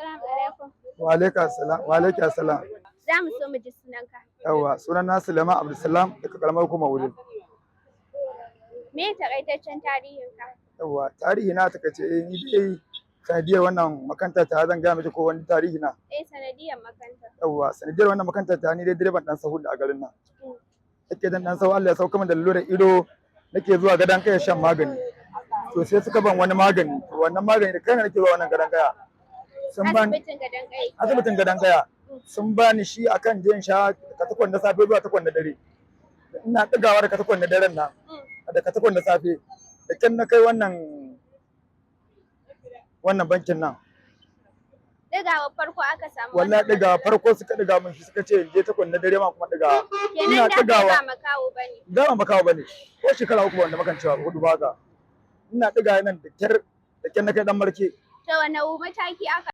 Assalamu alaikum. Wa alaikum assalam. Wa alaikum assalam. Za mu so mu ji sunanka. Yawwa, sunan na Suleiman Abdulsalam daga karamar hukumar Wudil. Me takaitaccen tarihinka? Yawwa, tarihi na takaice ni dai sanadiyar wannan makarantar ta zan gaya miki ko wani tarihi na. Sanadiyar makaranta. Yawwa, sanadiyar wannan makarantar ta ni dai direban dan sahu a garin nan. Nake dan sahu Allah ya sauka min da lalurar ido nake zuwa gadan kai shan magani. To sai suka ban wani magani. Wannan magani da kaina nake zuwa wannan gadan kaya. Asibitin gadan kaya. Sun bani shi akan jin sha katakon na safe zuwa takwan na dare. Ina ɗigawa da katakon na daren nan da katakon na safe da kyan na kai wannan bankin nan. Ɗigawa farko aka samu. Wallahi ɗigawa farko suka ɗiga min shi suka ce je takwan na dare ma kuma ɗigawa. Kenan da ba makawo bane. Da ba makawo bane. Ko shekara uku wanda makan cewa hudu ba ga. Ina ɗiga nan da kyar na kai dan marke. To wane mataki aka